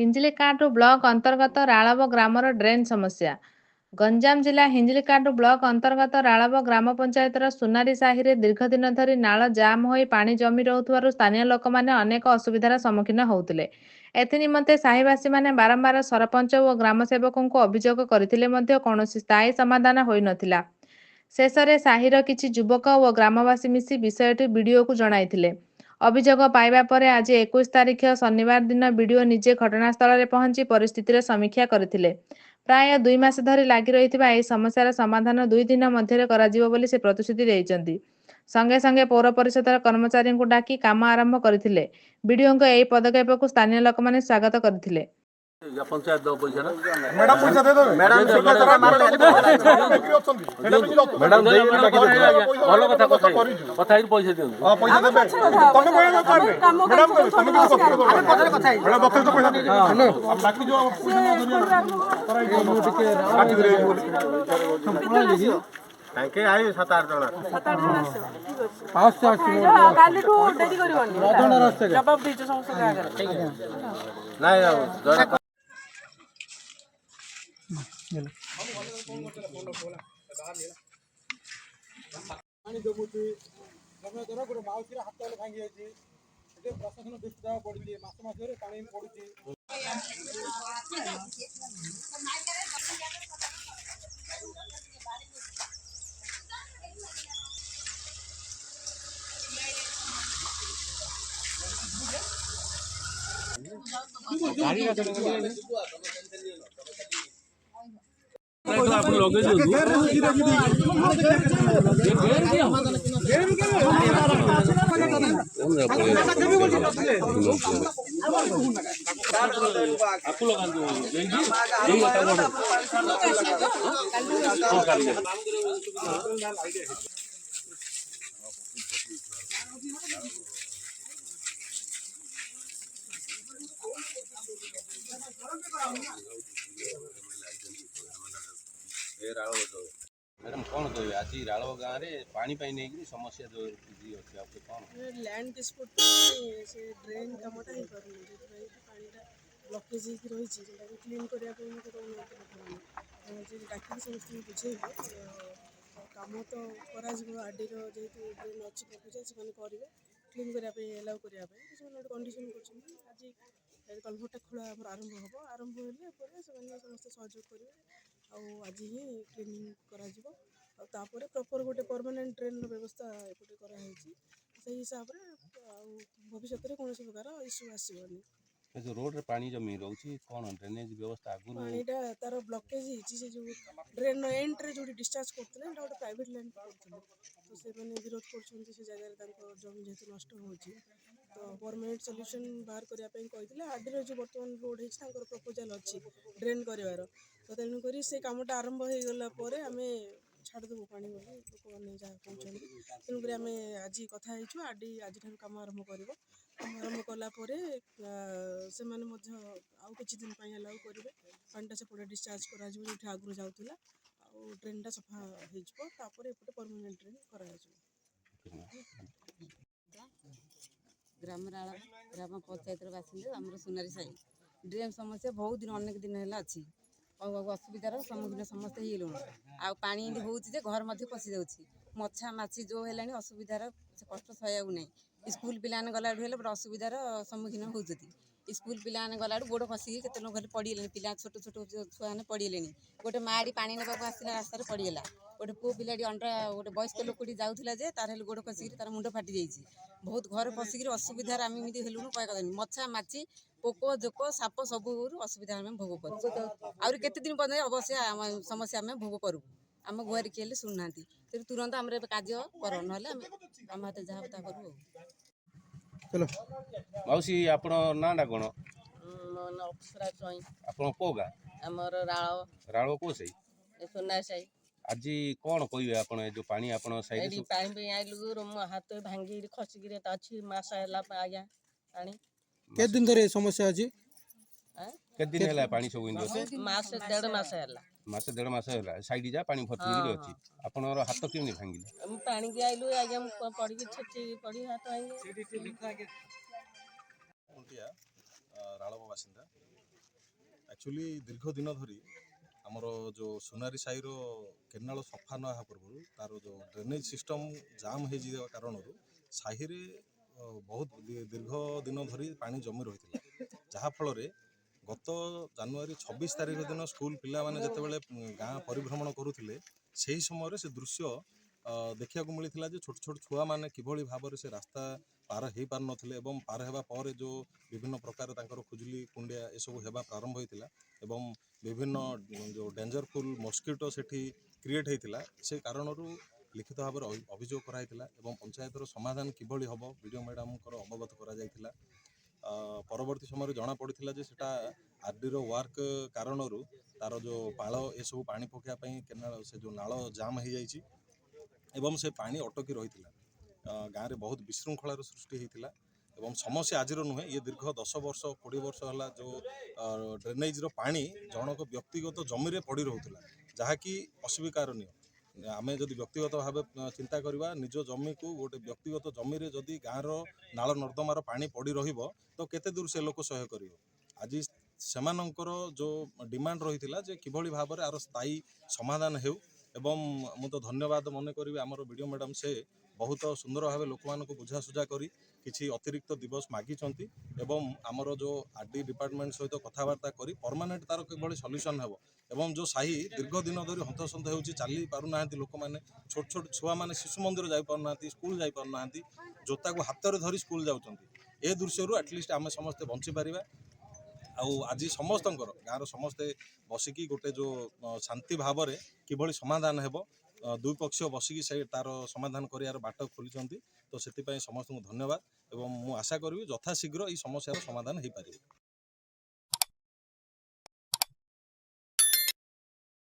Hinjilicut block ଅନ୍ତର୍ଗତ ରାଳବ ଗ୍ରାମର drain ସମସ୍ୟା। ଗଞ୍ଜାମ ଜିଲ୍ଲା ହିଞ୍ଜିଳିକାଟୁ ବ୍ଲକ ଅନ୍ତର୍ଗତ ରାଳବ ଗ୍ରାମ ପଞ୍ଚାୟତର ସୁନାରୀ ସାହିରେ ଦୀର୍ଘଦିନ ଧରି ନାଳ ଜାମ୍ ହୋଇ ପାଣି ଜମି ରହୁଥିବାରୁ ସ୍ଥାନୀୟ ଲୋକମାନେ ଅନେକ ଅସୁବିଧାର ସମ୍ମୁଖୀନ ହେଉଥିଲେ। ଏଥିନିମନ୍ତେ ସାହିବାସୀମାନେ ବାରମ୍ବାର ସରପଞ୍ଚ ଓ ଗ୍ରାମସେବକଙ୍କୁ ଅଭିଯୋଗ କରିଥିଲେ ମଧ୍ୟ କୌଣସି ସ୍ଥାୟୀ ସମାଧାନ ହୋଇନଥିଲା। ଶେଷରେ ସାହିର କିଛି ଯୁବକ ଓ ଗ୍ରାମବାସୀ ମିଶି ବିଷୟଟି ବିଡିଓକୁ ଜଣାଇଥିଲେ। ଅଭିଯୋଗ ପାଇବା ପରେ ଆଜି 21 ତାରିଖ ଶନିବାର ଦିନ ବିଡିଓ ନିଜେ ଘଟଣାସ୍ଥଳରେ ପହଞ୍ଚି ପରିସ୍ଥିତିର ସମୀକ୍ଷା କରିଥିଲେ। ପ୍ରାୟ 2 ମାସ ଧରି ଲାଗି ରହିଥିବା ଏହି ସମସ୍ୟାର ସମାଧାନ 2 ଦିନ ମଧ୍ୟରେ କରାଯିବ ବୋଲି ସେ ପ୍ରତିଶ୍ରୁତି ଦେଇଛନ୍ତି। ସଙ୍ଗେ ସଙ୍ଗେ ପୌର ପରିଷଦର କର୍ମଚାରୀଙ୍କୁ ଡାକି କାମ ଆରମ୍ଭ କରିଥିଲେ। ବିଡିଓଙ୍କ ଏହି ପଦକ୍ଷେପକୁ ସ୍ଥାନୀୟ ଲୋକମାନେ ସ୍ୱାଗତ କରିଥିଲେ। पंचायत दो पैसा ना मैडम पैसा दे दो मैडम मैडम भल कथा कथा पैसा दियो हां पैसा देबे तमे पैसा करबे मैडम तमे किछ बक्तव्य दो मैडम बक्तव्य तो पैसा दे हम बाकी जो बाकी दे ताके आयो 7-8 जना 7-8 जना 5 काली टू डेरी करबनी जवाब दीजो समस्त आगे नाही पानी जमुची समय धर गोटे माउसीर हाथ भांगी जाइए प्रशासन दृष्टि देवा पड़ी मस मसरे पानी पड़ुची आप लगे जो मैडम कौन कहे आज राड़व गाँव में पानी नहीं समस्या जो अच्छे कौन लैंड डिस्प्यूट से ड्रेन कामटा ही पानी ब्लकेज रही क्लीन करने डाक समस्त बुझे कम तो आरडी जेहतु ड्रेन अच्छी पहुँचे से करेंगे क्लीन करने एलाउ करने कंडीशन कर कलभरटा खोला आरंभ हम आरंभ हेल्ले समस्त सहयोग करेंगे आज ही क्लीनिंग कर प्रॉपर गोटे परमानेंट ड्रेन व्यवस्था एपटे कराई से हिसाब से भविष्य में कौन प्रकार इश्यू आसबनी जो रोड रे पानी जमी रोची कौन ड्रेनेज व्यवस्था आगु पानीटा तार ब्लकेज हो जो ड्रेन एंड रे जो डिस्चार्ज करते गोटे प्राइवेट लैंड करते तो से विरोध कर जगह जमी जेहतु नष्ट हो तो परमानेंट सॉल्यूशन बाहर करने आरडी जो बर्तमान रोड होती प्रपोजाल अच्छी ड्रेन कर तो तेणुक से कमटा आरंभ हो गला आम छाड़देव पानी बोली लोक मैंने जहाँ कहते तेणुक आम आज कथा आरडी आज कम आरंभ कर आरंभ कलापर से आउ कि दिन अलाउ करेंगे पानीटा सेपटे डिस्चार्ज कर आगुरी जाऊला ड्रेनटा सफा होपर एपटे परमानेंट ड्रेन कर ग्राम ग्राम पंचायत बासिंदा आम सुनारी साई ड्रेन समस्या बहुत दिन अनेक दिन है अच्छी असुविधार सम्मुखीन समस्ते हो पानी हो घर मध्य पशि जाऊँगी मछा माछी जो है असुविधार कष्ट सहायक नहीं स्कूल पिला गला बड़े असुविधार सम्मुखीन होती स्कूल पिला गला गोड़ खसिक केत लोग पड़गले पिला छोट छोट छुआ मैंने पड़गले गोटे माड़ी पानी ना आसला रास्त पड़गला गोटे पु पिला अंडा गोटे वयस्क लोकटी जाऊला जे तार गोड़ खसिक तार मुंड फाटी जाइए बहुत घर पशिक असुविधार आम एमती हेलुणु कह मछा माछी पोक जोक साप सब असुविधा आम भोग कर आहरी केते दिन पर्यटन अवश्य समस्या आम भोग करूँ आम गुहारी किए शुणुना तेणु तुरंत आम कार्य कर ना आम हाथ जहाँ ता करूँ मौसी आपण नाटा कौन अप्सरा चई आप कौ गाँ आमर राड़ राड़ कौ सही सोना साई आज कौन कहे आप जो पानी आप साइड पानी आइलु मो हाथ भांगी खसिक अच्छी मस है आज्ञा पानी के दिन धरे समस्या अछि के दिन है पानी सब मास 1.5 मास है मास 1.5 मास है साइड जा पानी भर्ती अच्छी आपनर हाथ क्यों भांगिले पानी की आइलु आज्ञा पड़ी छेची पड़ी हाथ भांगी राड़व बासिंदा एक्चुअली दीर्घ दिन धरी आमर जो सोनारी साई केनाल सफा न पूर्व तार जो ड्रेनेज सिस्टम जाम हो कारण साहि बहुत दीर्घ दिन धरी पानी जमी रही जहाँफल गत जानुआरी 26 तारिख दिन स्कूल पिला माने जितेबाला गाँ परिभ्रमण करुले से समय से दृश्य देखा मिलता जे छोट छोट छुआ मैंने किभली भाव से रास्ता पार हो पार नथिले एवं पार हेबा पर जो विभिन्न प्रकार तांकर खुजली कुंडिया ए सब हेबा प्रारंभ होइतिला एवं विभिन्न जो डेंजरफुल मस्किटो सेठी क्रिएट होइतिला से कारणरू लिखित भाव में अभियोग कराइतिला एवं पंचायतर समाधान किभली हबो वीडियो मैडम को अवगत करा जाइतिला। परवर्ती समय जना पड़ता जे सेटा आरडी रो वर्क कारणरू तार जो पाल ए सब पानी पकाइबा केनाल से जो नाल जाम हो जाइछि एवं से पानी अटकी रही गाँव में बहुत विशृंखलार सृष्टि होता एवं समस्या आज नुहे ये दीर्घ 10 वर्ष 20 वर्ष है जो ड्रेनेज रो पानी जनक व्यक्तिगत जमी रे पड़ी रोला जहाँकि अस्वीकारनीय आम जदि व्यक्तिगत भाव चिंता करवा निज जमी को गोटे व्यक्तिगत जमी रे जदि गाँव नाल नर्दमार पानी पड़ी रहिबो तो केते दूर से लोक सह्य करिवो। आज सेमानंकर जो डिमांड रही जे किभली भाव में आर स्थायी समाधान हेउ एवं मु तो धन्यवाद मन करी आमर वीडियो मैडम से बहुत सुंदर भाव लोक मानक बुझासुझा करी किछि अतिरिक्त दिवस मागिचंती एवं आमर जो आरडी डिपार्टमेंट सहित कथबार्ता करी परमानेंट तार किभली सॉल्यूशन हेबो एवं जो साही दीर्घ दिन धरी हंतसंत होउची चली पारु नाहंती लोक माने छोट छोट छुआ माने शिशु मंदिर जाई पारु नाहंती स्कूल जाई पारु नाहंती जोता को हाथ रे धरी स्कूल जाउचंती ए दृश्यरू एटलिस्ट आमे समस्ते बंची पारिबा। आउ आज समस्त गाँव समस्ते बसिकी गोटे जो शांति भाव में किभली समाधान हेबो दुई पक्ष बसिकी से तार समाधान कर बाट खोली तो से समस्त धन्यवाद एवं मु आशा करी यथाशीघ्र ये समस्यार समाधान हो पारे।